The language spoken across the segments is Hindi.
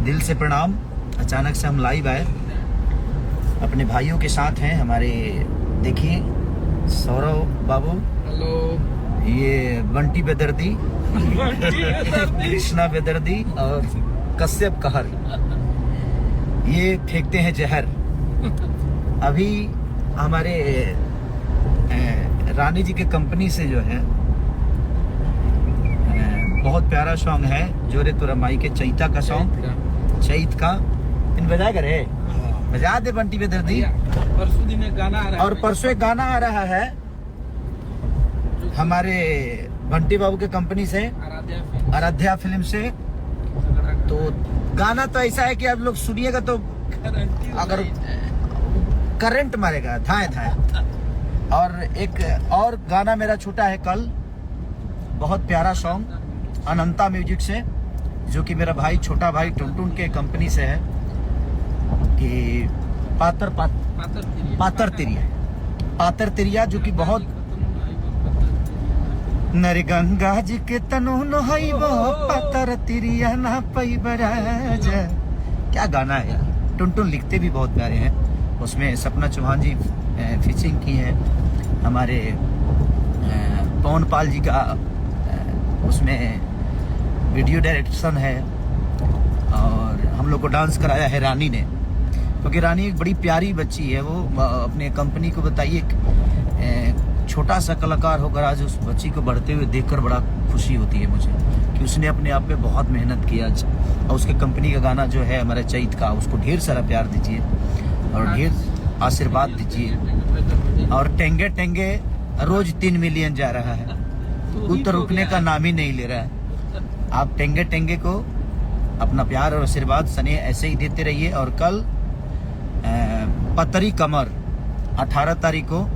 दिल से प्रणाम। अचानक से हम लाइव आए, अपने भाइयों के साथ हैं हमारे। देखिए सौरव बाबू, हेलो। ये बंटी बेदर्दी, कृष्णा बेदर्दी और कश्यप कहर, ये फेंकते हैं जहर। अभी हमारे रानी जी के कंपनी से जो है बहुत प्यारा सॉन्ग है, जोरे तुरा माई के चैता का सॉन्ग, चैत का इन बजा करे, बजा दे बंटी बेदर्दी। परसों दिन एक गाना आ रहा है, और परसों एक गाना आ रहा है हमारे बंटी बाबू के कंपनी से, आराध्या फिल्म से। तो गाना तो ऐसा है कि आप लोग सुनिएगा तो अगर करंट मारेगा धाए धाए। और एक और गाना मेरा छूटा है कल, बहुत प्यारा सॉन्ग अनंता म्यूजिक से, जो कि मेरा भाई छोटा भाई टुनटुन के कंपनी से है, कि पातर तिरिया, जो कि बहुत नर गंगा जी के तनु नहाइबो पातर तिरिया ना पैबराज। क्या गाना है यार, टुनटुन लिखते भी बहुत प्यारे हैं। उसमें सपना चौहान जी फीचरिंग की है, हमारे पवन पाल जी का उसमें वीडियो डायरेक्शन है, और हम लोग को डांस कराया है रानी ने, क्योंकि रानी एक बड़ी प्यारी बच्ची है। वो अपने कंपनी को बताइए, छोटा सा कलाकार होकर आज उस बच्ची को बढ़ते हुए देखकर बड़ा खुशी होती है मुझे, कि उसने अपने आप पे बहुत मेहनत किया। और उसके कंपनी का गाना जो है हमारे चैत का, उसको ढेर सारा प्यार दीजिए और ढेर आशीर्वाद दीजिए। और टेंगे टेंगे रोज 3 मिलियन जा रहा है, वो तो रुकने का नाम ही नहीं ले रहा है। आप टेंगे टेंगे को अपना प्यार और आशीर्वाद स्नेह ऐसे ही देते रहिए। और कल पतरी कमर 18 तारीख को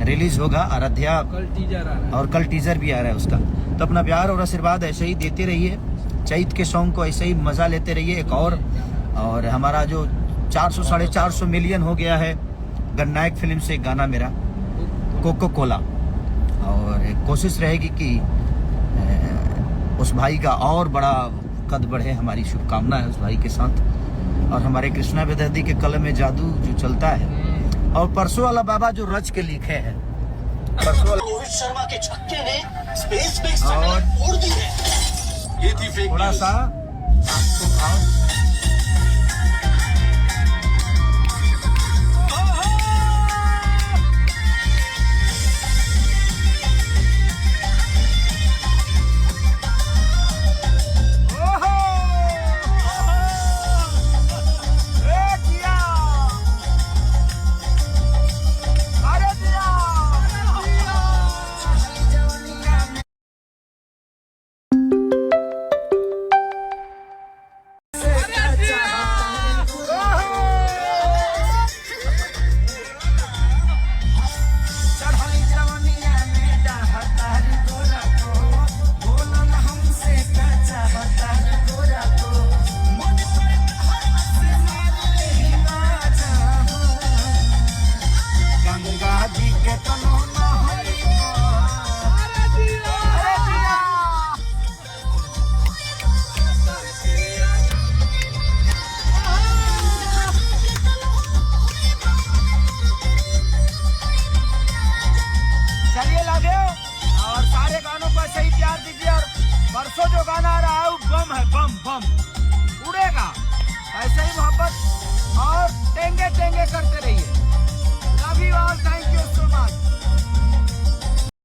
रिलीज होगा आराध्या, कल टीजर आ रहा है, और कल टीजर भी आ रहा है उसका। तो अपना प्यार और आशीर्वाद ऐसे ही देते रहिए, चैत के सॉन्ग को ऐसे ही मजा लेते रहिए। एक और हमारा जो 400 साढ़े 400 मिलियन हो गया है गन्नायक फिल्म से गाना मेरा कोको कोला, और कोशिश रहेगी कि उस भाई का और बड़ा कद बढ़े। हमारी शुभकामना है उस भाई के साथ। और हमारे कृष्णा बेदर्दी के कलम में जादू जो चलता है, और परसों वाला बाबा जो रच के लिखे हैं, परसों वाला रोहित शर्मा के छक्के ने स्पेस में तोड़ दी है। ये थी फेक थोड़ा न्यूज़। सा आपको